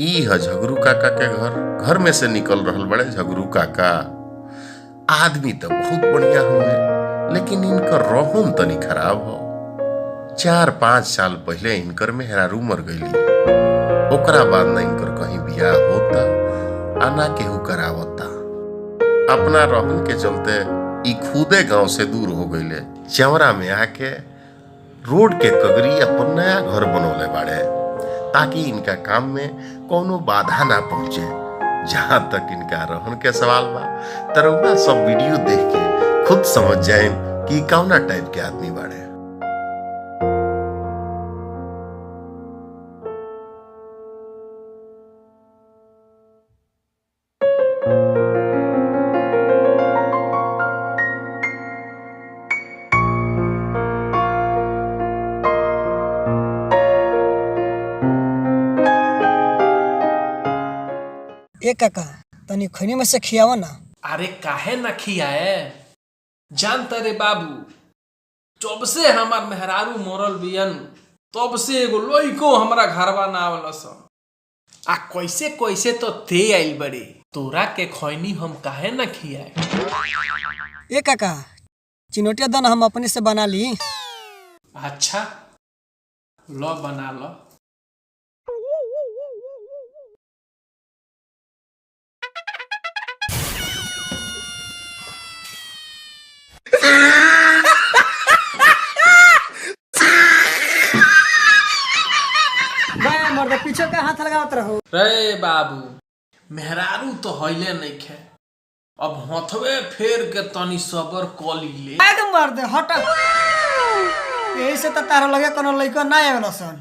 ई है झगरू काका के घर। घर में से निकल रहल बड़े झगरू काका। आदमी तो बहुत बढ़िया होंगे, लेकिन इनकर रोहन तनी खराब हो। 4-5 साल पहले इनकर मेहरारू मर गईली। ओकरा बाद ना इनकर कहीं बियाह होता आ ना केहू करावता। अपना रोहन के चलते ई खुदे गांव से दूर हो गईले। चवरा में आके रोड के कगरी अपन नया घर बनौले बाड़े, ताकि इनका काम में कोनो बाधा ना पहुंचे। जहां तक इनका रोहन के सवाल बा, तरुआ सब वीडियो देख के खुद समझ जाए कि कौना टाइप के आदमी बाड़े। ए काका, तनी खैनी में से खियावा ना। अरे काहे न खियाए। जानता रे बाबू, जब से हमार मेहरारू मरल बियन तब से एगो लइको हमरा घरवा ना आवलस। आ कैसे कैसे तो ते आइल बड़े, तोरा के खैनी हम काहे न खियाए। ए काका, चिनोटिया दाना हम अपने से बना ली। अच्छा लो बना लो। मर्द पीछे का हाथ लगावत रहो। रे बाबू, मेहरारू तो हईले नहीं खे। अब हथवे फेर के तनी सबर क लीले। एकदम मर्द हट। यही से त तारा लगे कोनो लइका ना आवेला सन।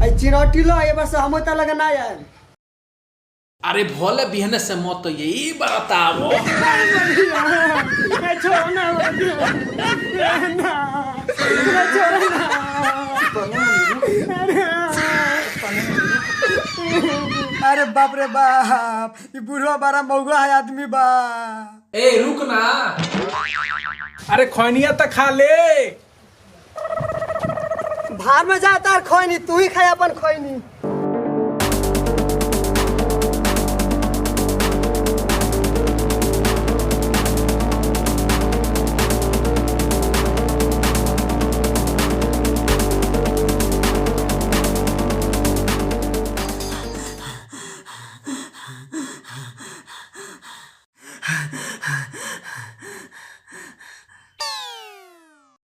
आई चिरोटी लो, ये बस हम त लगे ना आए। अरे भोले बिहने से मत यही बात आवो। छोड़ ना अरे बाप रे बाप, ये बुढ़वा बड़ा मौगा है आदमी बा। ए रुक ना, अरे खैनिया तो खा ले। भार में जाता खैनी, तू ही खाए अपन खैनी।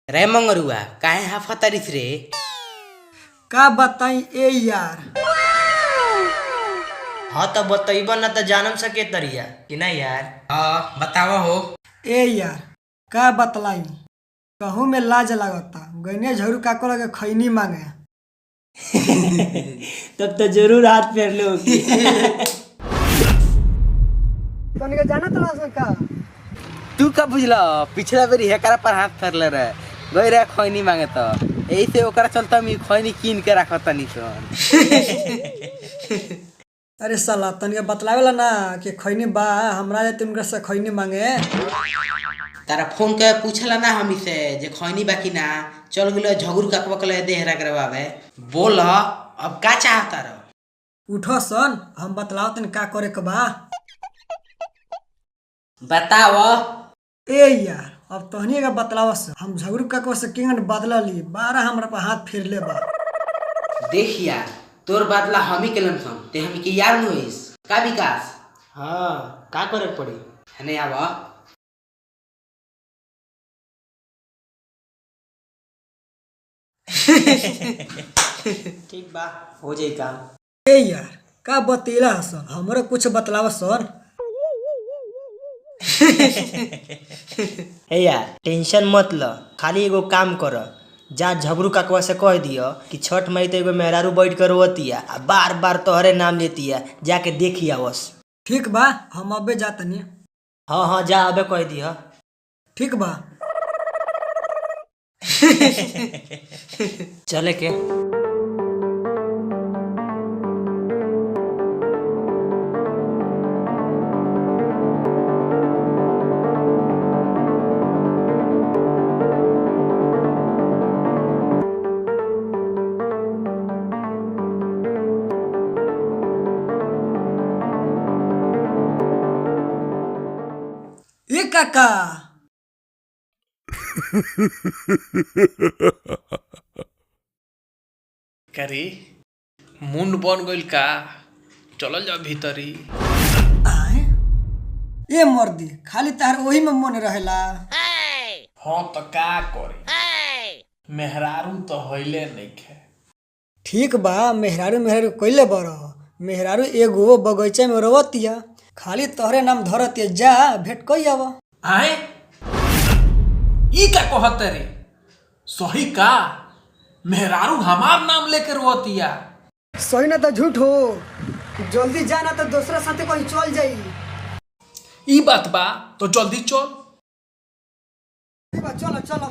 रे मंगरुआ, काहे हाफतारिस रे? का बताई ए यार। हाँ तो बतइबा ना तो जानम सके तरिया कि ना यार। हाँ बतावा हो। ए यार का बतलाई, कहूँ में लाज लागता। गने झरू काको लगे खैनी मांगे। तब तो जरूर हाथ फेर लो। तनिक जानत लासन का। तू का बुझला, पिछला बेरी हेकरा पर हाथ फेरले रहे, गई रहे खैनी मांगे तो यही से ओकरा चलता मी खैनी कीन के रखत तनी सन। अरे साला तनिक बतलावेला ना कि खैनी बा, हमरा जे तुमरा से खैनी मांगे। तारा फोन के पूछला ना हमी से जे खैनी बाकी ना, चल गेलो झगुर काकवा के देहरा करवावे। बोल अब का चाहता रहो। उठो सन, हम बतलाओ तन का करे के बा। बताओ। ए यार अब तहनी का बतलाव से हम झगड़ू काको से किंगन बदला ली। 12 हमरा पर हाथ फेर ले बा। देख यार, तोर बदला हमी के लमसन ते हमी के यार नोइस का विकास। हाँ का करे पड़ी हने आवा। ठीक बा, हो जाई काम। ए यार का बतेला सन, हमरो कुछ बतलाव सन। हे यार टेंशन मत ल, खाली एगो काम कर। जा झगड़ू काकवा से कह दियो कि छठ मई तो एगो मेहरारू बैठ कर रोतिया आ बार बार तोहरे नाम लेतिया, जाके देखी आवस। ठीक बा, हम अबे जातनी। हाँ हाँ जा अबे कह दियो। ठीक बा। चले के। काका करी मुंड बन गइल का चलल जा भीतरी। आए ए मर्दी खाली तार वही में मन रहेला। हाँ तो का करी मेहरारू तो हइले नइखे। ठीक बा मेहरारू मेहरारू कइले बड़ मेहरारू एगो बगीचा में रवतिया खाली तोहरे नाम धरतिया जा भेंट कई आव। आए ई का कहत रे सही का मेहरारू हमार नाम लेके रोतिया। सही ना तो झूठ हो जल्दी जाना तो दूसरा साथे कहीं चल जाई। ई बात बा तो जल्दी चल। ठीक बा चलो चलो।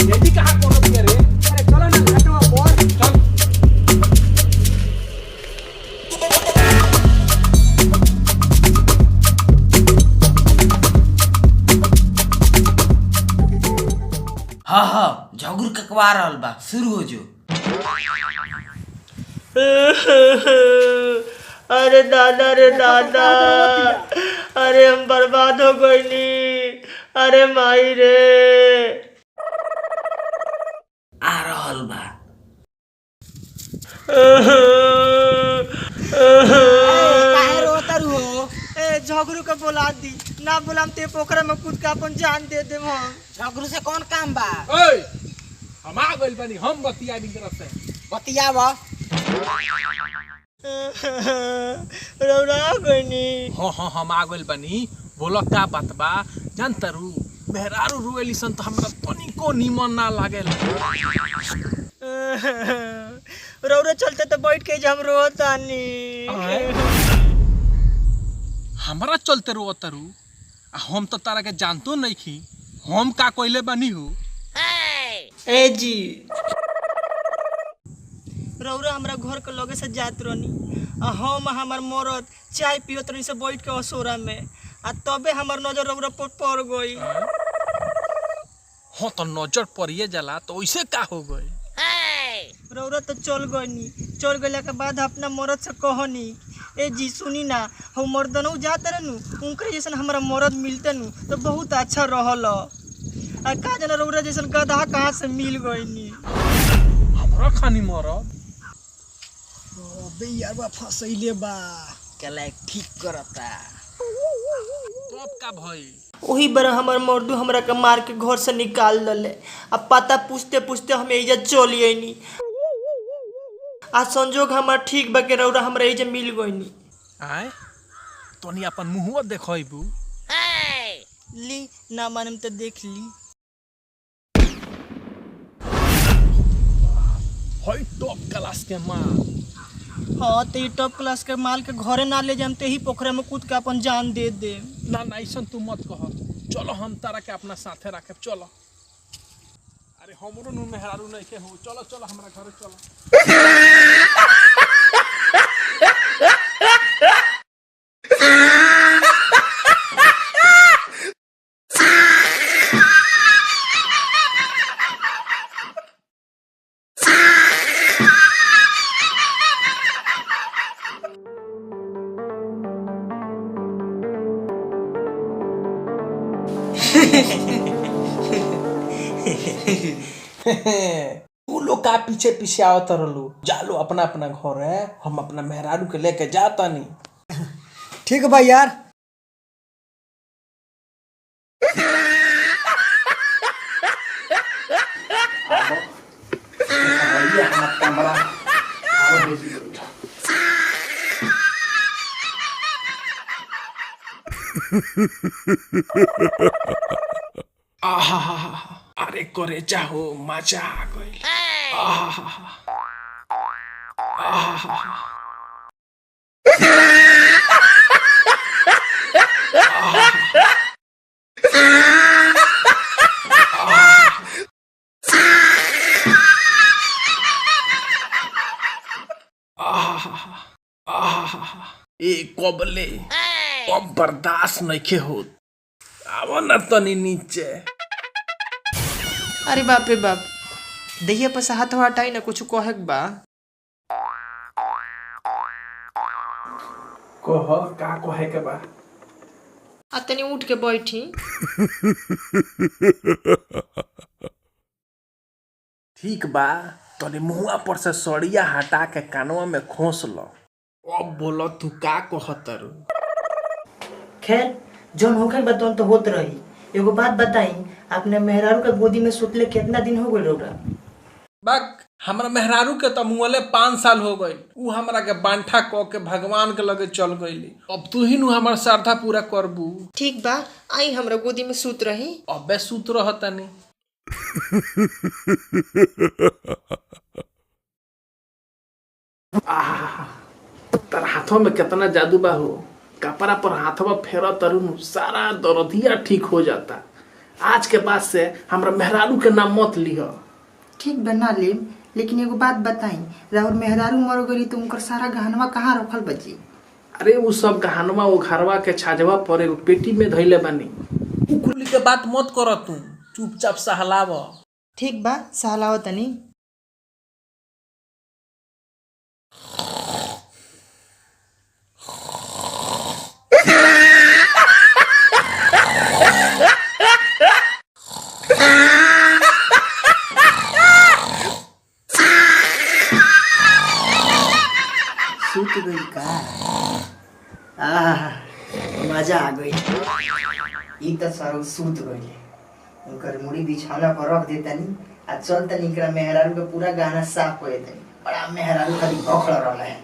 रेडी कहाँ करो दिया रे। अरे चलो ना घाटवा पर चल हाँ हाँ झगुर ककवा रहल बा शुरू हो जो। अरे दादा रे दादा, अरे हम बर्बाद हो गईली। अरे माई रे आ रहल बा। काहे रोतर हो? ए झगरू के बोला दी ना बोलाम ते पोखरा में कूद के अपन जान दे देम हम। झगुर से कौन काम बा? ओए हम आ गइल बानी हम बतिया दी तरफ से बतियावा। रौरा गईनी। हाँ हाँ हम आ गइल बानी बोलो का बात बा। जानतारू मेहरारू रुएली सन तो हमरा तनिको निमन ना लागेला। रौरा चलते तो बैठ के हम रोतानी। हमरा चलते रोतारू हम तो तारा के जानतो नहीं खी हम का कोइले बानी हो। ए जी रौरा हमरा घर के लगे से जात रहनी आ हम हमार मरद चाय पियत रहनी से बैठ के असोरा में आ तबे हमार नजर रौरा पर पड़ गई। हाँ तो नजर पड़िए जाला तो वैसे का हो गए। रौरा तो चल गईनी चल गईला के बाद अपना मरद से कहनी ए जी सुनी ना हम मर्दनऊ जाते रहनु उनके जैसन हमारा मरद मिलते नु तो बहुत अच्छा रहल। आ का जाना रौरा जैसन गधा कहाँ से मिल गईनी। हमरा खानी मरद अबे यार बा फसैले बा कला ठीक करता। तो अब का भई। वही बार हमार मर्दू हमरा के मार के घर से निकाल दले आ पता पूछते पूछते हम एजा चली आईनी। आ संजोग हमार ठीक बा के रौरा हमरा एजा मिल गईनी। आए तोनी अपन मुंहवा देखइबू। ली ना मानम तो देख ली। हई टॉप क्लास के माल। हाँ तो ये टॉप क्लास के माल के घरे ना ले जाम ते ही पोखरे में कूद के अपन जान दे दे। ना ना ऐसा तू मत कह। चलो हम तारा के अपना साथे रखे चलो। अरे हमरो नु मेहरारू नहीं के हो। चलो चलो हमरा घरे चलो। तू लोग का पीछे पीछे आवत रहलू। जालो अपना अपना घर है हम अपना मेहरारू के लेके जाता नहीं। ठीक बा यार। आहा अरे करे चाहो मजा आ गई। आहा ए कबले अब बर्दाश्त नहीं होत। आवो न तनी नीचे। अरे बाप रे बाप दहिया पर से हाथ हटाई ना, कुछ कहे के बा। कह का कहे के बा। आ तनी उठ के बैठी। ठीक बा, तनी मुआ पर से सड़िया हटा के कानवा में खोस लो। अब बोलो तू का कहतर। खैर जौन होखे बतौन तो होत रही। एगो बात बताई, आपने मेहरारू के गोदी में सुतले कितना दिन हो गइल रौरा? बाक हमरा मेहरारू के तो मुअले 5 साल हो गई। उ हमरा के बांठा क के भगवान के लगे चल गईली। अब तू ही नु हमर श्रद्धा पूरा करबू। ठीक बा, आई हमरा गोदी में सुत रही। अबे सुत रहतनी। तर हाथों में कितना जादू बा हो। कपड़ा पर हाथवा फेरा तरुण सारा दर्दिया ठीक हो जाता। आज के बाद से हमरा मेहरारू के नाम मत लिह। ठीक बना ले, लेकिन एगो बात बताई, राहुल मेहरारू मर गई तो उनकर सारा गहनवा कहाँ रखल बची? अरे वो सब गहनवा वो घरवा के छाजवा पर एगो पेटी में धइले बानी। उकुली के बात मत कर तू, चुपचाप सहलाव। ठीक बा, सहलाओ तनी। सूत गई का? मजा आ गई। ई तो सारो सूत गई। उनकर मुड़ी बिछाना पर रख देतनी आ चल तनी एकरा मेहरारू के पूरा गाना साफ कर देतनी। बड़ा मेहरारू खाली बखड़ रहल है।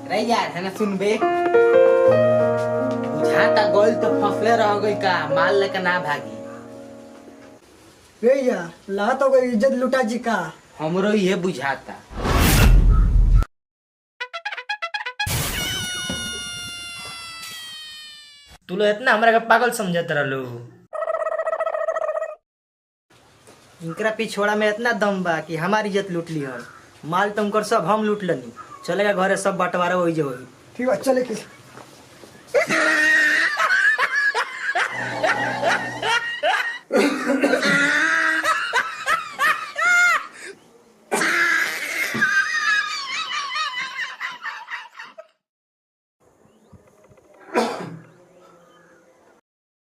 रे यार है ना, सुनबे बुझाता गोल तो फसले रह गई का, माल लेकर ना भागी। भैया ला तो कोई इज्जत लुटा जी का। हमरो ये बुझाता। तू लोग इतना हमरा के पागल समझत रहलो। इनकरा पिछोड़ा में इतना दम बा कि हमारी इज्जत लूट ली हन। माल तुमकर सब हम लूट लनी। चलेगा घरे सब बंटवारा होई जे होई। ठीक है चले के।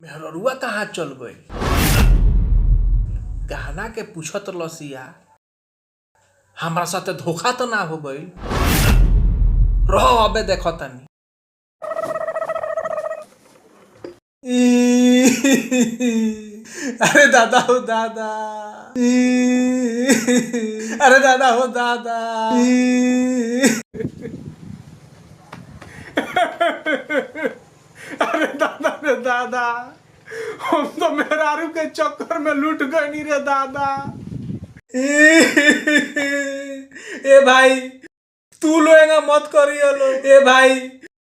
मेहररुआ कहाँ चल गई? गहना के पूछत लसिया, हमरा साथे धोखा तो ना हो गई। रहो अबे देखो तनी। अरे दादा हो दादा, अरे दादा हो दादा। अरे दादा रे दादा, हम तो मेहरारू के चक्कर में लूट गए नी रे दादा। ए भाई तू लोएगा मत करियो लो। ए भाई